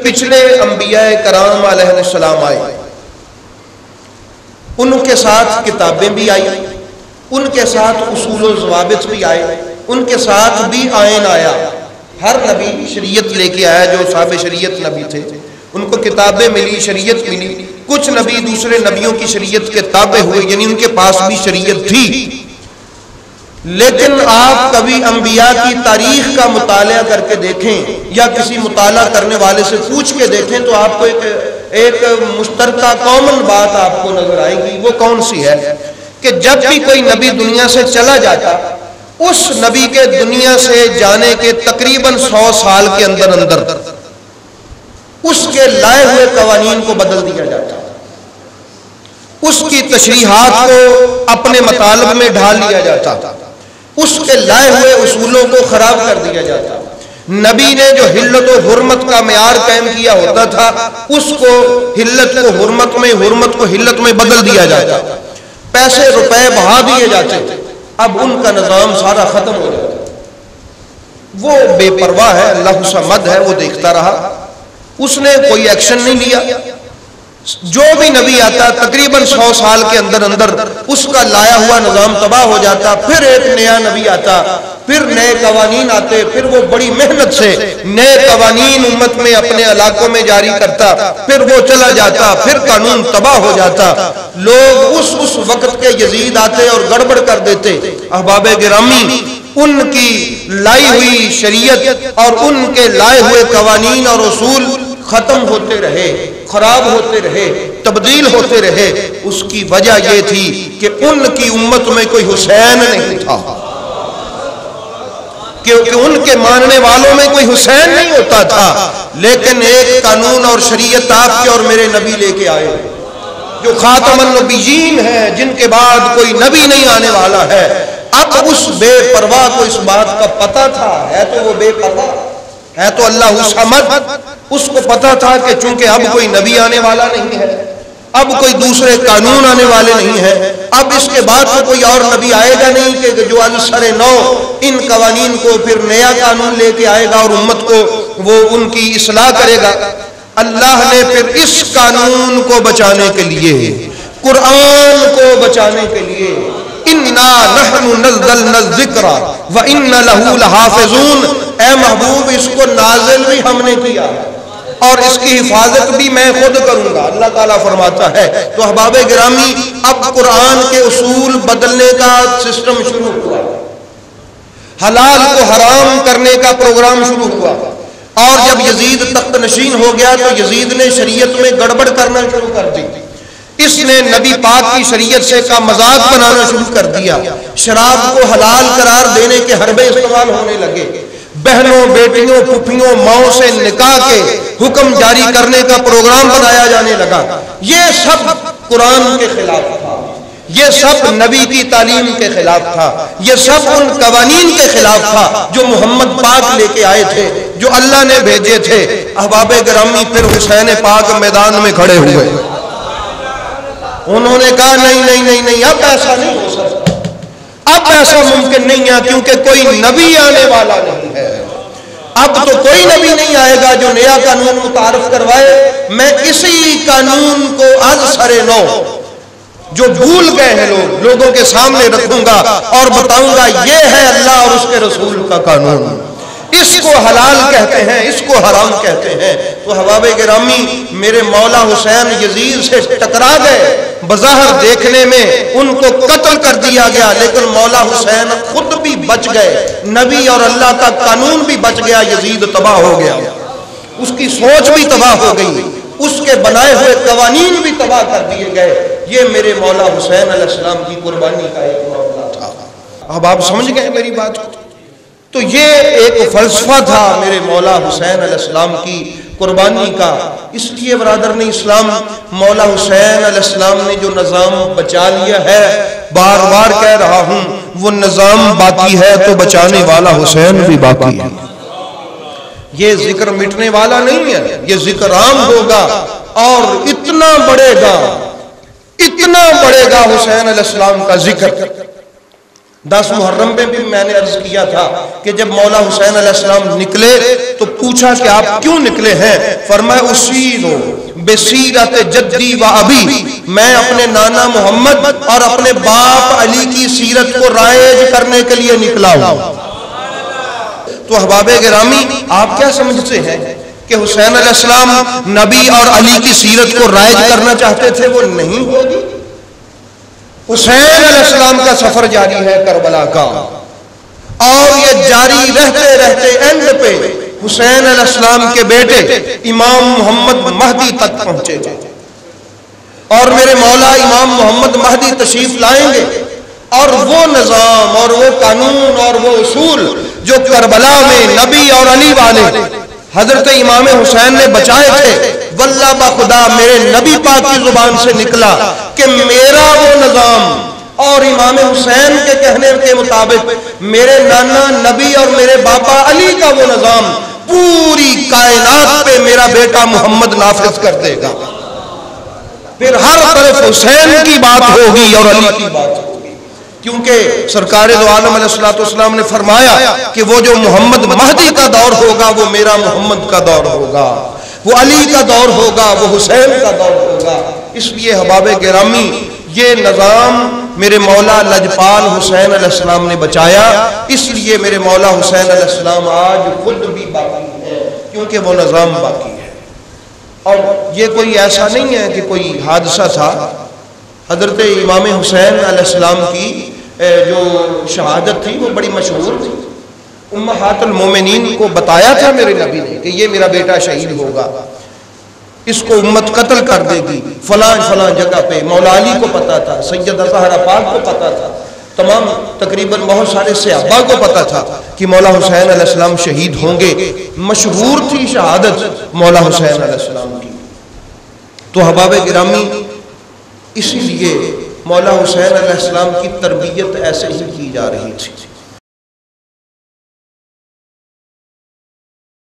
پچھلے انبیاء کرام علیہ السلام آئے، ان کے ساتھ کتابیں بھی آئی، ان کے ساتھ اصول و ضوابط بھی آئے، ان کے ساتھ بھی آئین آیا۔ ہر نبی شریعت لے کے آیا، جو صاحب شریعت نبی تھے ان کو کتابیں ملی، شریعت ملی۔ کچھ نبی دوسرے نبیوں کی شریعت کے تابع ہوئے، یعنی ان کے پاس بھی شریعت تھی۔ لیکن آپ کبھی انبیاء کی تاریخ کا مطالعہ کر کے دیکھیں یا کسی مطالعہ کرنے والے سے پوچھ کے دیکھیں تو آپ کو ایک مشترکہ کامن بات آپ کو نظر آئے گی۔ وہ کون سی ہے کہ جب بھی کوئی نبی دنیا سے چلا جاتا، اس نبی کے دنیا سے جانے کے تقریباً 100 سال کے اندر اس کے لائے ہوئے قوانین کو بدل دیا جاتا، اس کی تشریحات کو اپنے مطالب میں ڈھال لیا جاتا، اس کے لائے ہوئے اصولوں کو خراب کر دیا جاتا۔ نبی نے جو حلت و حرمت کا معیار قائم کیا ہوتا تھا، اس کو حلت کو حرمت میں، حرمت کو حلت میں بدل دیا جاتا، پیسے روپے بہا دیے جاتے۔ اب ان کا نظام سارا ختم ہو جاتا۔ وہ بے پرواہ ہے، اللہ صمد ہے، وہ دیکھتا رہا، اس نے کوئی ایکشن نہیں لیا۔ جو بھی نبی آتا تقریباً 100 سال کے اندر اس کا لایا ہوا نظام تباہ ہو جاتا، پھر ایک نیا نبی آتا، پھر نئے قوانین آتے، پھر وہ بڑی محنت سے نئے قوانین امت میں اپنے علاقوں میں جاری کرتا، پھر وہ چلا جاتا، پھر قانون تباہ ہو جاتا۔ لوگ اس وقت کے یزید آتے اور گڑبڑ کر دیتے۔ احباب گرامی، ان کی لائی ہوئی شریعت اور ان کے لائے ہوئے قوانین اور اصول ختم ہوتے رہے، خراب ہوتے رہے، تبدیل ہوتے رہے۔ اس کی وجہ یہ تھی کہ ان کی امت میں کوئی حسین نہیں تھا، کیونکہ ان کے ماننے والوں میں کوئی حسین نہیں ہوتا تھا۔ لیکن ایک قانون اور شریعت آپ کے اور میرے نبی لے کے آئے، جو خاتم النبیین ہے، جن کے بعد کوئی نبی نہیں آنے والا ہے۔ اب اس بے پرواہ کو اس بات کا پتہ تھا، ہے تو وہ بے پرواہ ہے تو اللہ صمد، اس کو پتا تھا کہ چونکہ اب کوئی نبی آنے والا نہیں ہے، اب کوئی دوسرے قانون آنے والے نہیں ہیں، اب اس کے بعد تو کوئی اور نبی آئے گا نہیں کہ جو عنصر نو ان قوانین کو پھر نیا قانون لے کے آئے گا اور امت کو وہ ان کی اصلاح کرے گا۔ اللہ نے پھر اس قانون کو بچانے کے لیے، قرآن کو بچانے کے لیے، اِنَّا نَحْنُ نَزَّلْنَا الذِّكْرَ وَإِنَّ لَهُ لَحَافِظُونَ، اے محبوب اس کو نازل بھی ہم نے کیا اور اس کی حفاظت بھی میں خود کروں گا، اللہ تعالیٰ فرماتا ہے۔ تو احباب گرامی، اب قرآن کے اصول بدلنے کا سسٹم شروع ہوا، حلال کو حرام کرنے کا پروگرام شروع ہوا، اور جب یزید تخت نشین ہو گیا تو یزید نے شریعت میں گڑبڑ کرنا شروع کر دی۔ اس نے نبی پاک کی شریعت سے کا مذاق بنانا شروع کر دیا، شراب کو حلال قرار دینے کے حربے استعمال ہونے لگے، بہنوں، بیٹیوں، پھپھیوں، ماؤں سے نکاح کے حکم جاری کرنے کا پروگرام بنایا جانے لگا۔ یہ سب قرآن کے خلاف تھا، یہ سب نبی کی تعلیم کے خلاف تھا، یہ سب ان قوانین کے خلاف تھا جو محمد پاک لے کے آئے تھے، جو اللہ نے بھیجے تھے۔ احباب گرامی، پھر حسین پاک میدان میں کھڑے ہوئے، انہوں نے کہا نہیں، اب ایسا نہیں ہو سکتا، اب ایسا ممکن نہیں ہے، کیونکہ کوئی نبی آنے والا نہیں ہے۔ اب تو کوئی نبی نہیں آئے گا جو نیا قانون متعارف کروائے، میں اسی قانون کو از سر نو جو بھول گئے ہیں لوگوں کے سامنے رکھوں گا اور بتاؤں گا یہ ہے اللہ اور اس کے رسول کا قانون، اس کو حلال کہتے ہیں، اس کو حرام کہتے ہیں۔ تو احباب گرامی، میرے مولا حسین یزید سے ٹکرا گئے، بظاہر دیکھنے میں ان کو قتل کر دیا گیا، لیکن مولا حسین خود بھی بچ گئے، نبی اور اللہ کا قانون بھی بچ گیا، یزید تباہ ہو گیا، اس کی سوچ بھی تباہ ہو گئی، اس کے بنائے ہوئے قوانین بھی تباہ کر دیے گئے۔ یہ میرے مولا حسین علیہ السلام کی قربانی کا ایک معاملہ تھا۔ اب آپ سمجھ گئے میری بات کو؟ تو یہ ایک فلسفہ تھا میرے مولا حسین علیہ السلام کی قربانی کا۔ اس لیے برادران اسلام، مولا حسین علیہ السلام نے جو نظام بچا لیا ہے، بار بار کہہ رہا ہوں، وہ نظام باقی ہے تو بچانے والا حسین بھی باقی ہے۔ یہ ذکر مٹنے والا نہیں ہے، یہ ذکر عام ہوگا اور اتنا بڑھے گا حسین علیہ السلام کا ذکر 10 محرم میں بھی میں نے عرض کیا تھا کہ جب مولا حسین علیہ السلام نکلے تو پوچھا کہ آپ کیوں نکلے ہیں؟ فرمایا اسیرو بسیرت جدی و ابی، میں اپنے نانا محمد اور اپنے باپ علی کی سیرت کو رائج کرنے کے لیے نکلا ہوں۔ تو احباب گرامی، آپ کیا سمجھتے ہیں کہ حسین علیہ السلام نبی اور علی کی سیرت کو رائج کرنا چاہتے تھے؟ وہ نہیں ہوگی۔ حسین علیہ السلام کا سفر جاری ہے کربلا کا، اور یہ جاری رہتے رہتے اینڈ پہ حسین علیہ السلام کے بیٹے امام محمد مہدی تک پہنچے گا، اور میرے مولا امام محمد مہدی تشریف لائیں گے، اور وہ نظام اور وہ قانون اور وہ اصول جو کربلا میں نبی اور علی والے حضرت امام حسین نے بچائے تھے، واللہ بخدا میرے نبی پاک کی زبان سے نکلا کہ میرا وہ نظام اور امام حسین کے کہنے کے مطابق میرے نانا نبی اور میرے باپا علی کا وہ نظام پوری کائنات پہ میرا بیٹا محمد نافذ کر دے گا۔ پھر ہر طرف حسین کی بات ہوگی اور علی کی بات ہوگی، کیونکہ سرکار دو عالم علیہ السلام نے فرمایا کہ وہ جو محمد مہدی کا دور ہوگا وہ میرا محمد کا دور ہوگا، وہ علی کا دور ہوگا، وہ حسین کا دور ہوگا۔ اس لیے احباب گرامی، یہ نظام میرے مولا لجپال حسین علیہ السلام نے بچایا، اس لیے میرے مولا حسین علیہ السلام آج خود بھی باقی ہے، کیونکہ وہ نظام باقی ہے۔ اور یہ کوئی ایسا نہیں ہے کہ کوئی حادثہ تھا۔ حضرت امام حسین علیہ السلام کی جو شہادت تھی وہ بڑی مشہور تھی، امہات المومنین کو بتایا تھا میرے نبی نے کہ یہ میرا بیٹا شہید ہوگا، اس کو امت قتل کر دے گی، فلاں فلاں جگہ پہ۔ مولا علی کو پتا تھا، سیدہ زہرا پاک کو پتا تھا، تمام تقریباً بہت سارے صحابہ کو پتا تھا کہ مولا حسین علیہ السلام شہید ہوں گے۔ مشہور تھی شہادت مولا حسین علیہ السلام کی۔ تو احباب گرامی، اسی لیے مولا حسین علیہ السلام کی تربیت ایسے ہی کی جا رہی تھی۔